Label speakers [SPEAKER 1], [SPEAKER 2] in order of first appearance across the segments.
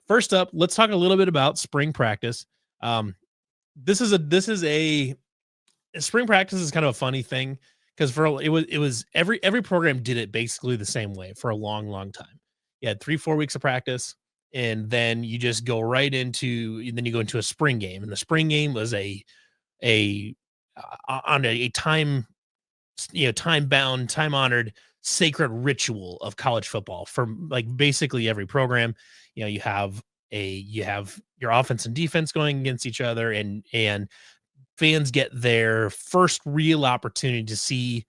[SPEAKER 1] First up, let's talk a little bit about spring practice. Um, this is a spring practice is kind of a funny thing because it was every program did it basically the same way for a long, long time. You had 3 4 weeks of practice, and then you just go right into and then you go into a spring game, and the spring game was a on a time time bound, time honored, sacred ritual of college football for like basically every program. You have your offense and defense going against each other, and fans get their first real opportunity to see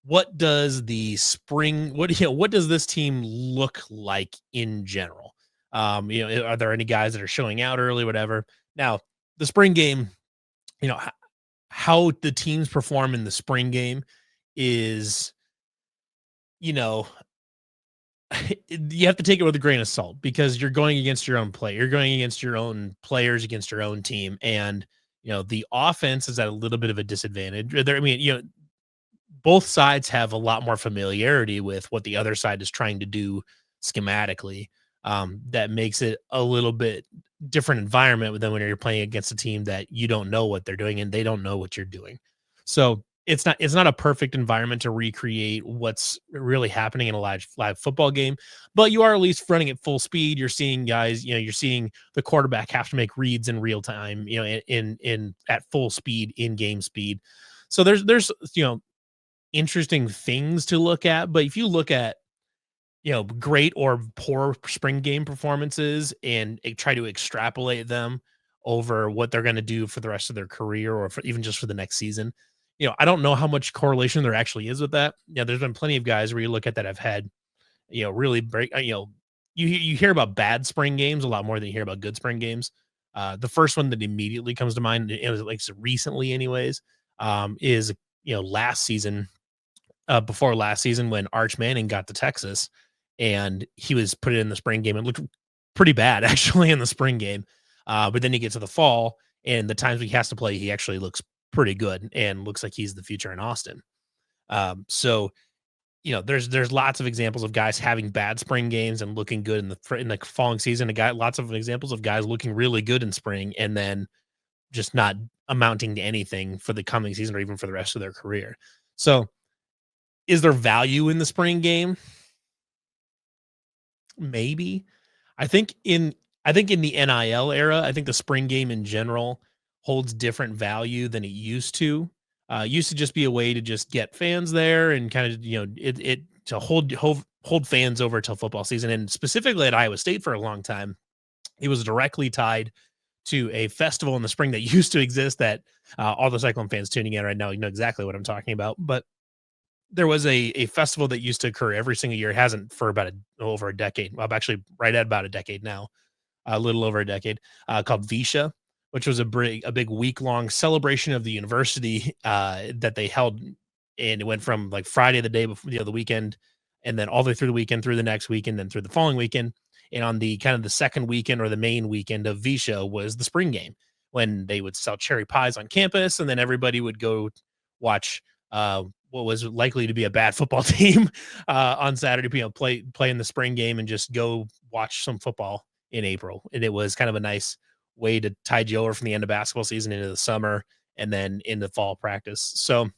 [SPEAKER 1] what does the spring what does this team look like in general. Are there any guys that are showing out early, whatever. Now, the spring game, you know, how the teams perform in the spring game is, you know, you have to take it with a grain of salt because you're going against your own play. You're going against your own players, against your own team. And, the offense is at a little bit of a disadvantage. Both sides have a lot more familiarity with what the other side is trying to do schematically. That makes it a little bit different environment than when you're playing against a team that you don't know what they're doing and they don't know what you're doing. So it's not a perfect environment to recreate what's really happening in a live football game, but you are at least running at full speed. You're seeing guys, you're seeing the quarterback have to make reads in real time, in at full speed, in game speed. So there's interesting things to look at. But if you look at, great or poor spring game performances and try to extrapolate them over what they're going to do for the rest of their career or for, even just for the next season, I don't know how much correlation there actually is with that. Yeah, there's been plenty of guys where you look at that have had, really break, you hear about bad spring games a lot more than you hear about good spring games. The first one that immediately comes to mind, it was like so recently, anyways, is last season, before last season when Arch Manning got to Texas and he was put in the spring game. It looked pretty bad actually in the spring game. But then you get to the fall and the times he has to play, he actually looks pretty good and looks like he's the future in Austin. So there's lots of examples of guys having bad spring games and looking good in the following season. Lots of examples of guys looking really good in spring and then just not amounting to anything for the coming season or even for the rest of their career. So is there value in the spring game? Maybe. I think in I think in the NIL era, I think the spring game in general holds different value than it used to. It used to just be a way to just get fans there and kind of, it to hold fans over till football season. And specifically at Iowa State for a long time, it was directly tied to a festival in the spring that used to exist that all the Cyclone fans tuning in right now, you know exactly what I'm talking about. But there was a festival that used to occur every single year. It hasn't for about over a decade. Well, actually right at about a decade now, a little over a decade, called Visha, which was a big week long celebration of the university that they held, and it went from like Friday the day before, the weekend, and then all the way through the weekend, through the next weekend, then through the following weekend. And on the kind of the second weekend or the main weekend of Visha was the spring game when they would sell cherry pies on campus, and then everybody would go watch what was likely to be a bad football team on Saturday, play in the spring game and just go watch some football in April. And it was kind of a nice way to tide you over from the end of basketball season into the summer and then into fall practice. So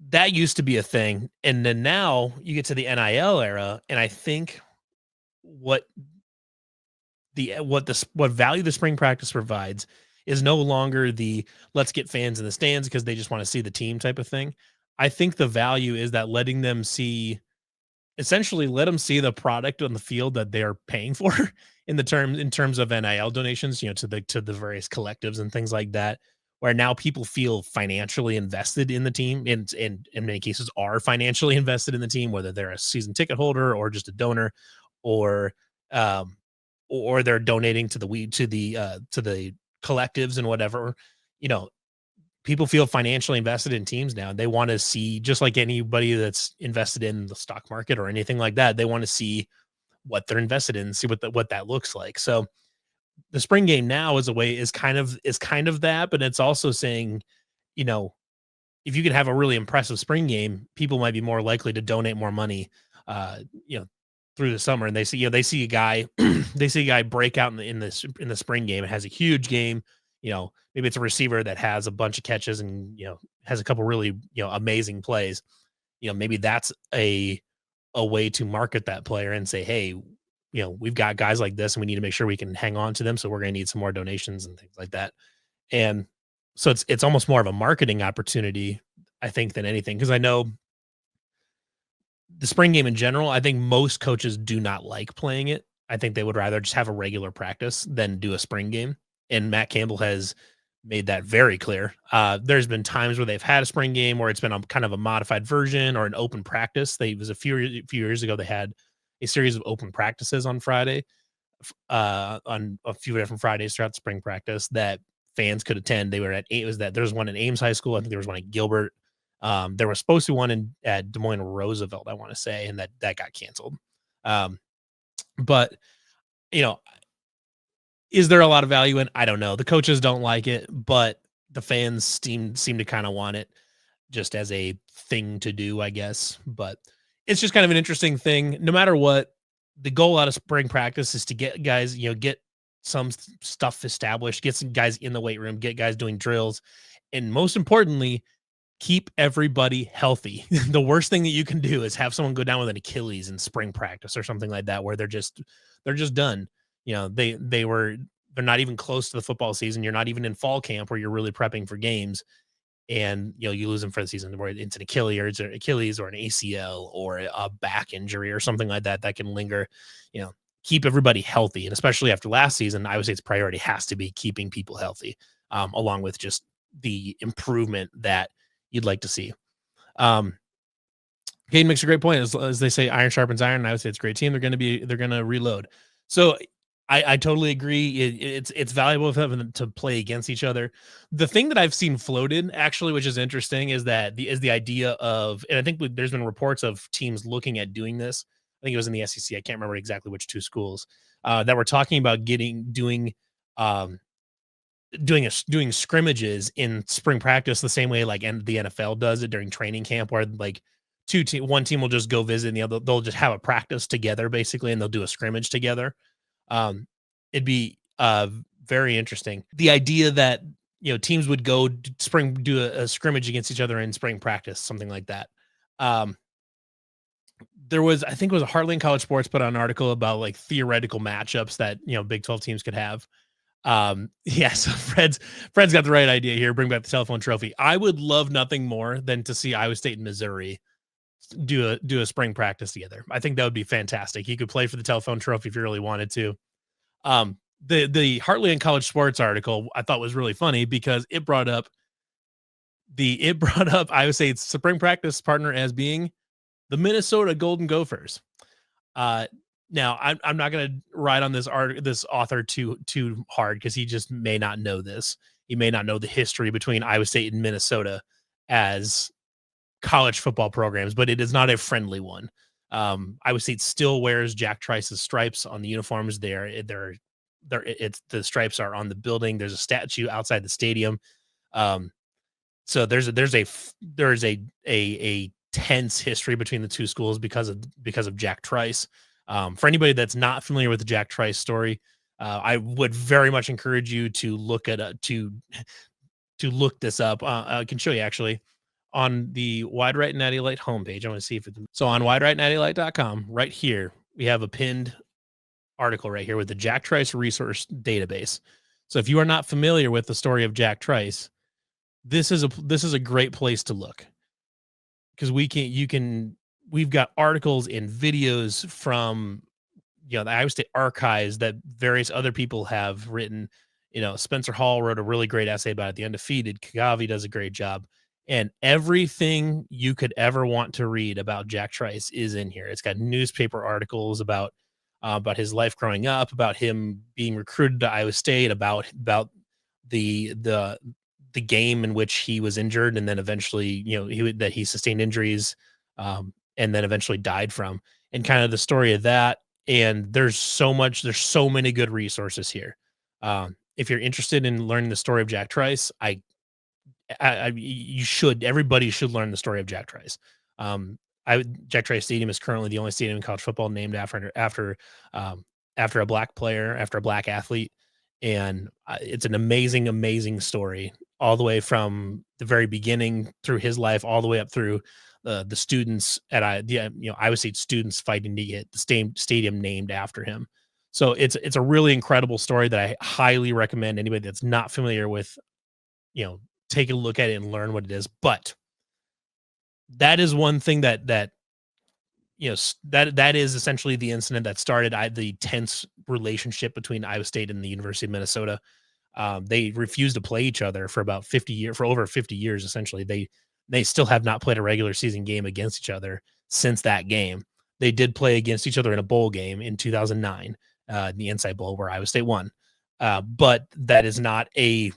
[SPEAKER 1] that used to be a thing. And then now you get to the NIL era. And I think what what value the spring practice provides is no longer the let's get fans in the stands because they just want to see the team type of thing. I think the value is that letting them see essentially let them see the product on the field that they're paying for in terms of NIL donations, to the various collectives and things like that, where now people feel financially invested in the team and in many cases are financially invested in the team, whether they're a season ticket holder or just a donor or um or they're donating to the collectives and whatever. You know, people feel financially invested in teams now. They want to see, just like anybody that's invested in the stock market or anything like that, they want to see what they're invested in, see what that looks like. So the spring game now is kind of that, but it's also saying, you know, if you can have a really impressive spring game, people might be more likely to donate more money. Uh, you know, through the summer, and they see, they see a guy, they see a guy break out in the spring game and has a huge game. Maybe it's a receiver that has a bunch of catches and has a couple really amazing plays. Maybe that's a way to market that player and say, hey, we've got guys like this and we need to make sure we can hang on to them. So we're going to need some more donations and things like that. And so it's almost more of a marketing opportunity, I think, than anything. Cause I know the spring game in general, I think most coaches do not like playing it. I think they would rather just have a regular practice than do a spring game. And Matt Campbell has made that very clear. There's been times where they've had a spring game where it's been a kind of a modified version or an open practice. They it was a few years ago, they had a series of open practices on Friday, on a few different Fridays throughout spring practice that fans could attend. They were at it was that there was one in Ames High School. I think there was one at Gilbert. There was supposed to be one at Des Moines Roosevelt, I want to say, and that got canceled. Um, but you know, is there a lot of value in? I don't know. The coaches don't like it, but the fans seem to kind of want it just as a thing to do, I guess. But it's just kind of an interesting thing. No matter what, the goal out of spring practice is to get guys, get some stuff established, get some guys in the weight room, get guys doing drills, and most importantly, keep everybody healthy. The worst thing that you can do is have someone go down with an Achilles in spring practice or something like that, where they're just done. They're not even close to the football season. You're not even in fall camp where you're really prepping for games, and you lose them for the season where it's an Achilles or an ACL or a back injury or something like that that can linger. Keep everybody healthy, and especially after last season, I would say its priority has to be keeping people healthy, along with just the improvement that you'd like to see. Um, Caden makes a great point. As they say, iron sharpens iron. And I would say it's a great team. They're going to reload. So I totally agree. It's valuable for them to play against each other. The thing that I've seen floated actually, which is interesting, is the idea of, and I think there's been reports of teams looking at doing this. I think it was in the SEC. I can't remember exactly which two schools that were talking about um, doing scrimmages in spring practice the same way like the NFL does it during training camp, where like one team will just go visit and the other they'll just have a practice together basically, and they'll do a scrimmage together. It'd be very interesting. The idea that teams would go do a scrimmage against each other in spring practice, something like that. Um, there was, I think it was a Heartland College Sports put out an article about like theoretical matchups that Big 12 teams could have. Yeah, so Fred's got the right idea here. Bring back the telephone trophy. I would love nothing more than to see Iowa State and Missouri do a spring practice together. I think that would be fantastic. You could play for the telephone trophy if you really wanted to. The Heartland College Sports article I thought was really funny because it brought up Iowa State's spring practice partner as being the Minnesota Golden Gophers. Now I'm not going to ride on this author too hard because he just may not know this. He may not know the history between Iowa State and Minnesota as college football programs, but it is not a friendly one. Iowa State still wears Jack Trice's stripes on the uniforms. It's the stripes are on the building. There's a statue outside the stadium. So there's a tense history between the two schools because of Jack Trice. For anybody that's not familiar with the Jack Trice story, I would very much encourage you to look look this up. I can show you actually on the Wide Right Natty Light homepage. I want to see if it's so on widerightnattylight.com right here. We have a pinned article right here with the Jack Trice resource database. So if you are not familiar with the story of Jack Trice, this is a great place to look because we've got articles and videos from the Iowa State archives that various other people have written. Spencer Hall wrote a really great essay about it. The Undefeated. Kagavi does a great job. And everything you could ever want to read about Jack Trice is in here. It's got newspaper articles about his life growing up, about him being recruited to Iowa State, about the game in which he was injured, and then eventually, that he sustained injuries, and then eventually died from, and kind of the story of that. And there's so many good resources here. If you're interested in learning the story of Jack Trice, everybody should learn the story of Jack Trice. Jack Trice Stadium is currently the only stadium in college football named um, after a black player, after a black athlete, and it's an amazing, amazing story all the way from the very beginning through his life, all the way up through the students at Iowa State students fighting to get the stadium named after him. So it's a really incredible story that I highly recommend anybody that's not familiar with, take a look at it and learn what it is. But that is one thing that that is essentially the incident that started the tense relationship between Iowa State and the University of Minnesota. They refused to play each other for about 50 years, for over 50 years. Essentially, they still have not played a regular season game against each other since that game. They did play against each other in a bowl game in 2009, the Inside Bowl, where Iowa State won. But that is not a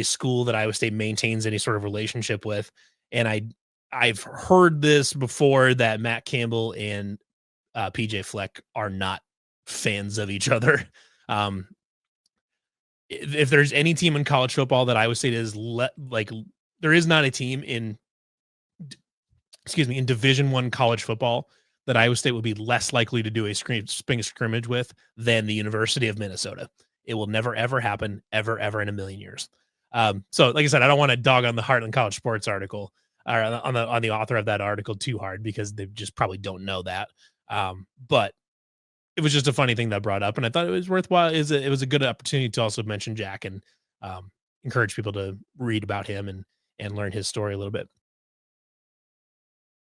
[SPEAKER 1] school that Iowa State maintains any sort of relationship with. And I've heard this before, that Matt Campbell and PJ Fleck are not fans of each other. Um, if there's any team in college football that Iowa State is there is not a team in in Division One college football that Iowa State would be less likely to do a spring scrimmage with than the University of Minnesota. It will never ever happen, ever in a million years. So, like I said, I don't want to dog on the Heartland College Sports article, or on the author of that article too hard, because they just probably don't know that. But it was just a funny thing that brought up, and I thought it was worthwhile. It was a good opportunity to also mention Jack and encourage people to read about him and learn his story a little bit.